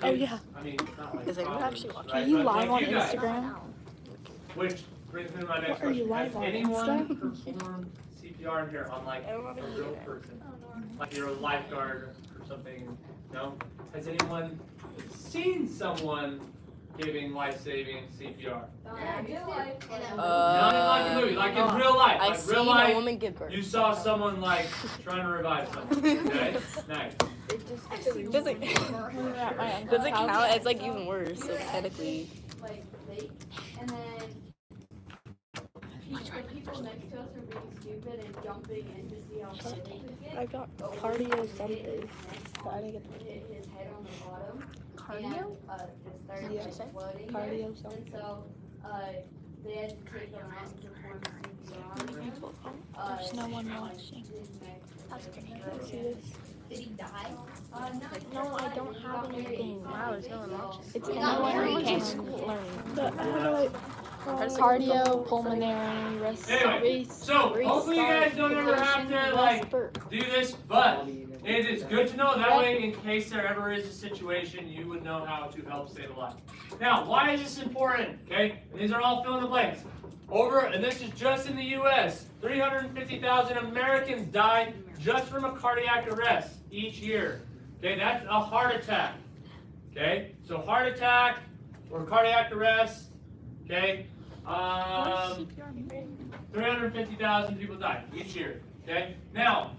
Oh yeah. I mean, not like Is anyone problems, actually watching? right? Are you But, live like, on you guys, Instagram? which brings me to my next What, are you question. Has live on anyone Insta? performed CPR in here on like I a don't wanna hear real it. person? Like you're a lifeguard or something? No? Has anyone seen someone giving life-saving CPR? Not in like a movie, like in real life. I've Like seen real life, a woman give birth. you saw someone like trying to revive someone. Okay? Nice. Does it count? It's like even worse. So technically, Like lake, and then the people next to us are being stupid and jumping in to see how far they could get. I got cardio something. But I didn't get the Hit his head on the bottom. cardio. And, it started Yeah. exploding. Cardio And something. so, they had to take him out and perform CPR. There's no one watching. That's See this? Did he die? No, I don't have anything. Wow, there's no one watching. It's We in got my married learning in school. But I have like Press cardio, pulmonary, Anyway, respiratory. so hopefully you guys don't ever have to like do this, but it is good to know that way in case there ever is a situation you would know how to help save a life. Now, why is this important? Okay, and these are all fill in the blanks. And this is just in the U.S. 350,000 Americans die just from a cardiac arrest each year. Okay, that's a heart attack. Okay, so heart attack or cardiac arrest. Okay, 350,000 people die each year. Okay, now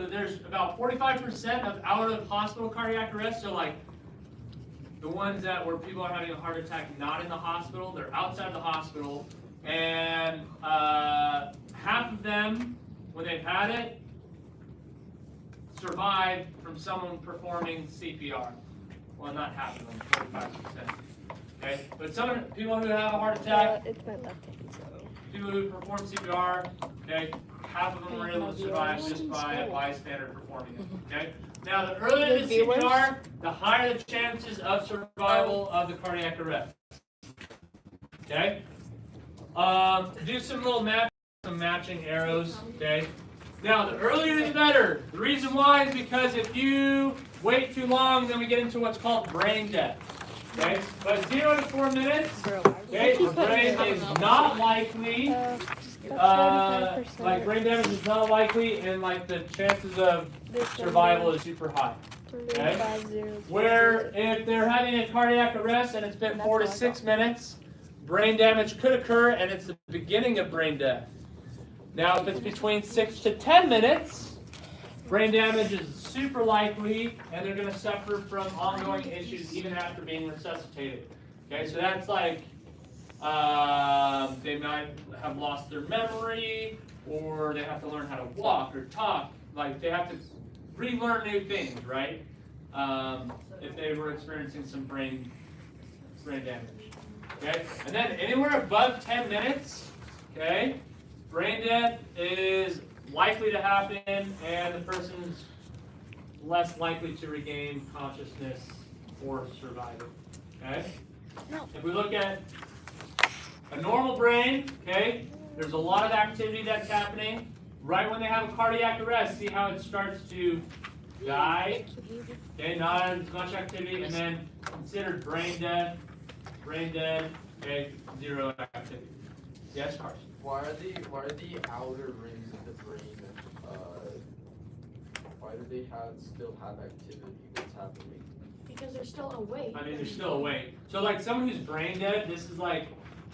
there's about 45% of out of hospital cardiac arrests. So like the ones where people are having a heart attack not in the hospital, they're outside the hospital, and half of them, when they've had it, survived from someone performing CPR. Well, not half of them, 45%. Okay, but some people who have a heart attack, It's my left hand, so. people who perform CPR, okay, half of them were able to survive just by a bystander performing it. Okay. Now, the earlier the CPR, the higher the chances of survival of the cardiac arrest. Okay. Do some little math, some matching arrows. Okay. Now, the earlier the better. The reason why is because if you wait too long, then we get into what's called brain death. Okay. But 0 to 4 minutes. Okay. The brain is not likely. Like brain damage is not likely, and like the chances of survival is super high. Okay? Where if they're having a cardiac arrest and it's been 4 to 6 minutes, brain damage could occur and it's the beginning of brain death. Now if it's between 6 to 10 minutes, brain damage is super likely and they're going to suffer from ongoing issues even after being resuscitated. Okay, so that's like they might have lost their memory, or they have to learn how to walk or talk. Like they have to relearn new things, right? If they were experiencing some brain damage. Okay, and then anywhere above 10 minutes, okay, brain death is likely to happen, and the person's less likely to regain consciousness or survive it. Okay. If we look at a normal brain, okay, there's a lot of activity that's happening. Right when they have a cardiac arrest, see how it starts to die? Okay, not as much activity, and then considered brain dead, okay, 0 activity. Yes, Carson? Why are the outer rings of the brain, why do they still have activity? What's happening? Because they're still awake. I mean, they're still awake. So like someone who's brain dead, this is like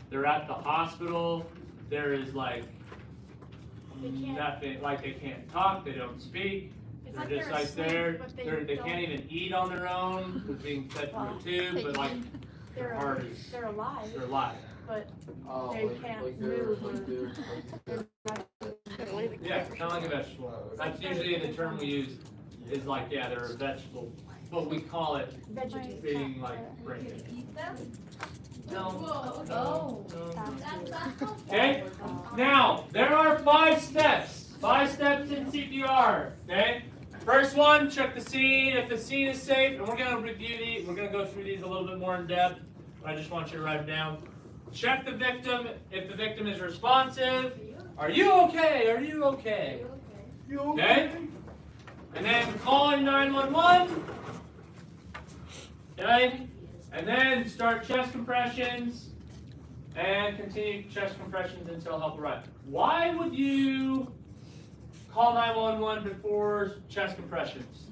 they're at the hospital, there is like nothing, like they can't talk, they don't speak, they're just like there, they can't even eat on their own, they're being fed through a tube, but like their heart is, They're alive, they're alive. but Oh, They can't move Yeah, kind of like a vegetable. That's usually the term we use is like, yeah, they're a vegetable, but we call it vegetative. being like brain dead. Eat them? No. Oh. Okay? Now, there are 5 steps. 5 steps in CPR. Okay? First one, check the scene. If the scene is safe, and we're going to review these, we're going to go through these a little bit more in depth, but I just want you to write them down. Check the victim if the victim is responsive. Are you okay? Are you okay? Okay? And then calling 911. Okay? And then start chest compressions and continue chest compressions until help arrives. Why would you call 911 before chest compressions?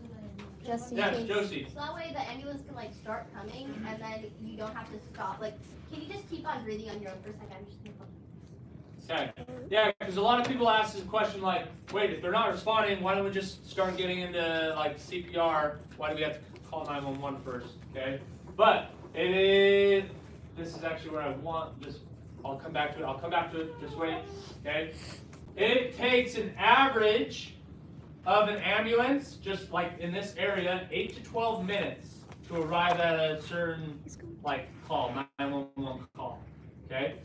Just in Yes, case. Josie. So that way the ambulance can like start coming and then you don't have to stop. Like, can you just keep on breathing on your own for a second? I'm just gonna Okay. Yeah, because a lot of people ask this question like, wait, if they're not responding, why don't we just start getting into like CPR? Why do we have to call 911 first? Okay. But this is actually where I want this. I'll come back to it. I'll come back to it. Just wait. Okay. It takes an average of an ambulance, just like in this area, 8 to 12 minutes to arrive at a certain like call, 911 call. Okay.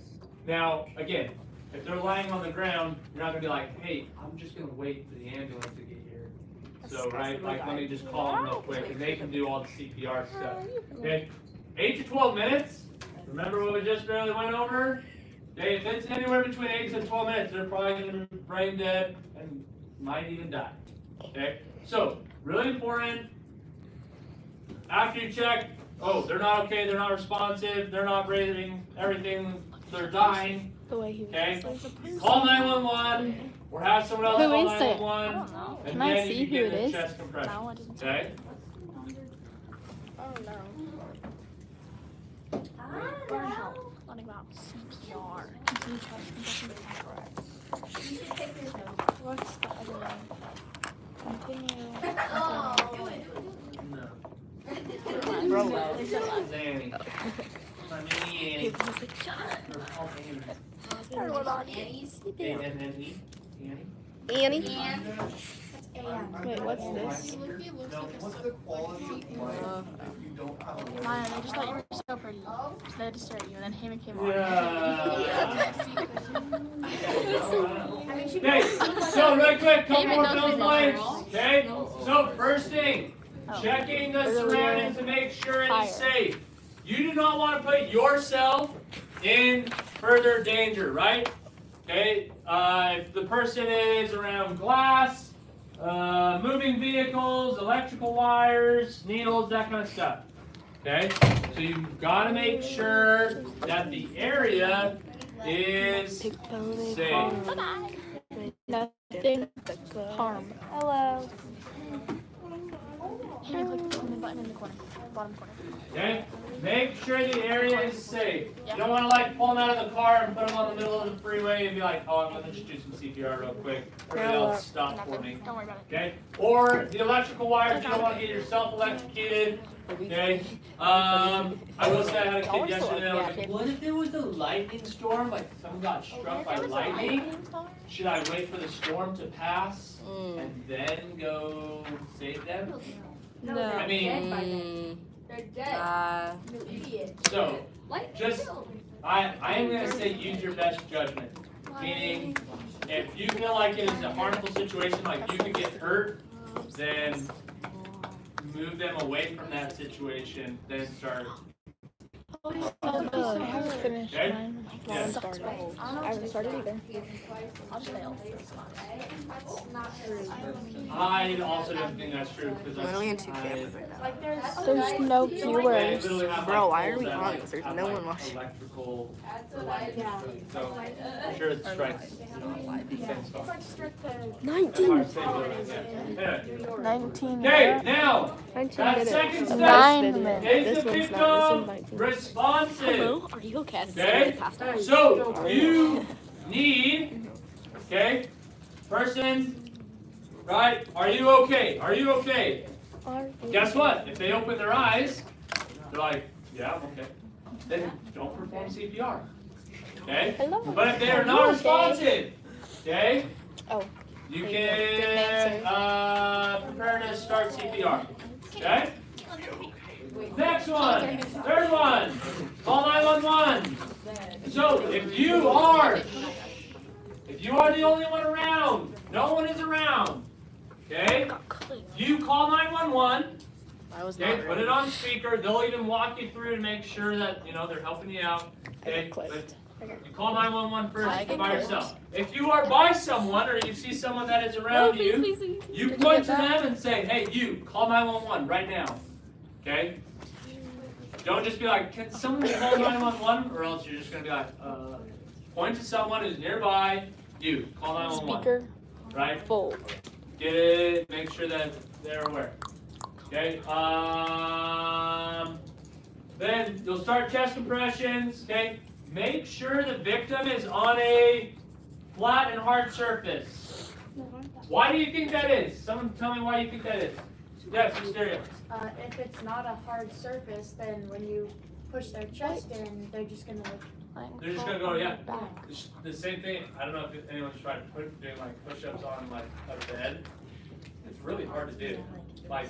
Now again, if they're lying on the ground, you're not gonna be like, hey, I'm just gonna wait for the ambulance to get here. So right, like let me just call them real quick, and they can do all the CPR stuff. Okay. 8 to 12 minutes. Remember what we just barely went over? Okay, if it's anywhere between 8 to 12 minutes, they're probably gonna be brain dead and might even die. Okay, so really important. After you check, oh, they're not okay, they're not responsive, they're not breathing, everything, they're dying. The way he was. Okay, call 911 or have someone else Who call is it? 911, and Can I then see you can who get it the is? chest compression. No, I didn't see Okay. Oh no. Learn help. Learning about CPR. Continue chest compression. You should take your phone. What's the other one? Continue. Oh, do it. No. Bro, Zanny. My mini Annie. Or call Annie. Annie's. A-N-N-E. Annie. Annie. And Wait, what's this? No, What's the quality of life if you don't have a Maya, they just thought you were so pretty. So they had to stare at you, and then Hannah came on. Okay, so really quick, couple more fill blanks. Okay, so first thing, checking the surroundings to make sure it is safe. You do not want to put yourself in further danger, right? Okay, if the person is around glass, moving vehicles, electrical wires, needles, that kind of stuff. Okay, so you've got to make sure that the area is safe. Nothing harm. Hello. Hannah, click the button in the corner, bottom corner. Okay, make sure the area is safe. You don't want to like pull them out of the car and put them on the middle of the freeway and be like, oh, I'm gonna just do some CPR real quick. Everybody else stop for me. Don't worry about it. Okay, or the electrical wires. You don't want to get yourself electrocuted. Okay, I will say I had a kid yesterday that was like, what if there was a lightning storm? Like someone got struck by lightning? Should I wait for the storm to pass and then go save them? No. I mean, they're dead. You idiot. so just I am gonna say use your best judgment. Meaning, if you feel like it is a harmful situation, like you could get hurt, then move them away from that situation. Then start. I haven't finished Okay? mine. Yeah. I haven't started either. I'll just fail. I also don't think that's true because Literally in two cameras right now. There's no viewers. Bro, why are we on this? There's no one watching. Electrical. So I'm sure it strikes. Same spot. 19. Yeah. 19 Okay, minutes. now 19 that minutes. second step 9 minutes. is This the one's victim not. This one's 19. responsive. Hello? Are you okay? Okay, so you need, okay, person, right? Are you okay? Are you okay? Guess what? If they open their eyes, they're like, yeah, I'm okay. Then don't perform CPR. Okay? Hello. But if they are not responsive, okay, Oh. you Good can answer. prepare to start CPR. Okay? Next one, third one, call 911. So if you are the only one around, no one is around, okay? You call 911. I was Okay, not put it on speaker. They'll even walk you through to make sure that they're helping you out. Okay, but you call 911 first by yourself. If you are by someone or you see someone that is around you, you point to them and say, "Hey, you, call 911 right now." Okay. Don't just be like, can someone call 911? Or else you're just going to be like, point to someone who's nearby. You, call 911. Speaker Right? full. Get it, make sure that they're aware. Okay, then you'll start chest compressions, okay? Make sure the victim is on a flat and hard surface. Why do you think that is? Someone tell me why you think that is. Yes, Hysteria. If it's not a hard surface, then when you push their chest in, they're just gonna They're just gonna go, yeah. The same thing, I don't know if anyone's tried doing like push-ups on like a bed. It's really hard to do. Like,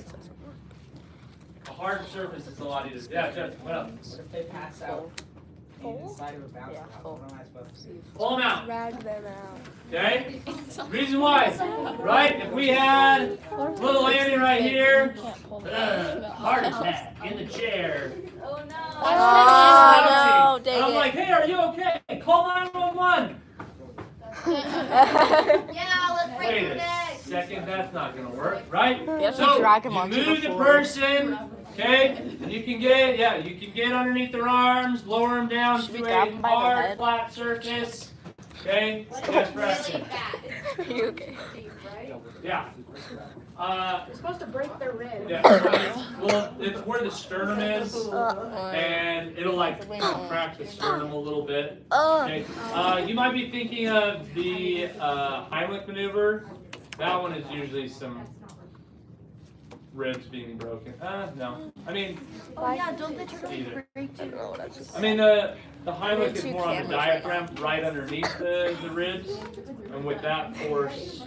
a hard surface is a lot easier. Yeah, Jeff, what up? What if they pass out inside of a bounce house? What am I supposed to do? Pull them out. Drag them out. Okay? Reason why, right? If we had little Annie right here, heart attack in the chair. Oh no. Oh, no, dang And I'm it. like, hey, are you okay? Call 911. Yeah, let's break Wait your a neck. second, that's not gonna work, right? You have to So drag him you onto the move the floor. person, okay? And you can get underneath their arms, lower them down Should we to grab a him by the hard, head? flat surface. Okay? What Chest is pressing. really bad? Are you okay? Yeah. You're supposed to break their ribs. Yeah. Well, it's where the sternum is, and it'll like crack the sternum a little bit. Okay. You might be thinking of the Heimlich maneuver. That one is usually some ribs being broken. No. I mean, Oh yeah, don't they try Either. to break you? Oh, that's just. the Heimlich is Two more on the cameras right diaphragm, right underneath the ribs, and with that force,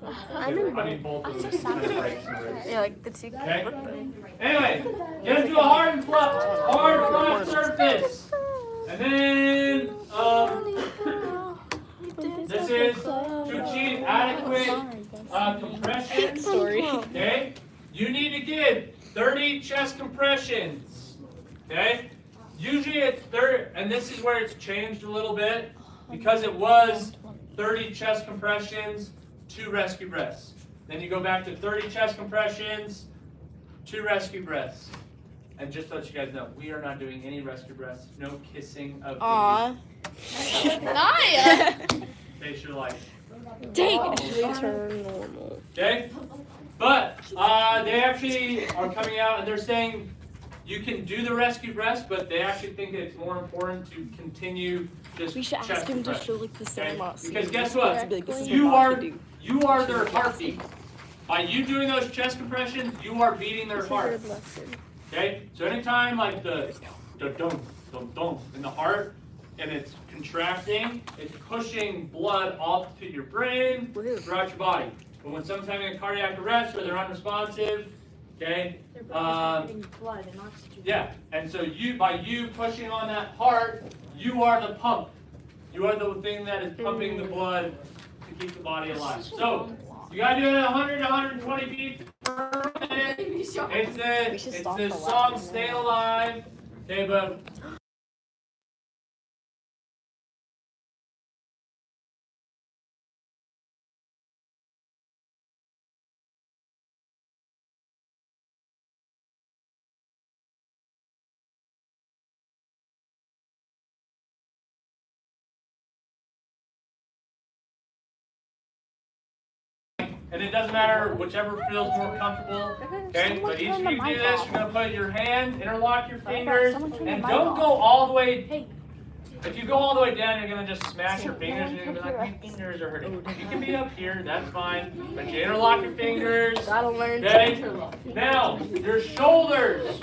both of them kind of break some ribs. Yeah, like the two. Okay. Anyway, get into a hard flat surface, and then this is to achieve adequate compression. Sorry. Okay, you need to give 30 chest compressions. Okay, usually it's 30, and this is where it's changed a little bit because it was 30 chest compressions, 2 rescue breaths. Then you go back to 30 chest compressions, 2 rescue breaths. And just to let you guys know, we are not doing any rescue breaths, no kissing of Aw. Naya! face your life. Dang it. Return normal. Okay? But they actually are coming out and they're saying you can do the rescue breaths, but they actually think it's more important to continue just We should chest ask him to compression. show like the Okay? Sandlot scene. Because guess what? To be like, this is You what I are have to do. you are their heartbeat. By you doing those chest compressions, you are beating their This is a heart. good lesson. Okay? So anytime like the dum dum dum in the heart and it's contracting, it's pushing blood off to your brain throughout your body. But when someone's having a cardiac arrest or they're unresponsive, okay? Their body's getting blood and oxygen. Yeah, and so by you pushing on that heart, you are the pump. You are the thing that is pumping the blood to keep the body alive. So you gotta do it at 100 to 120 beats per minute. It's the song "Stay Alive." Okay, but and it doesn't matter, whichever feels more comfortable. Okay, but each of you do this, you're gonna put your hands, interlock your fingers, and don't go all the way. If you go all the way down, you're gonna just smash your fingers, and you're gonna be like, my fingers are hurting. You can be up here, that's fine, but you interlock your fingers. That'll learn. Okay. Now your shoulders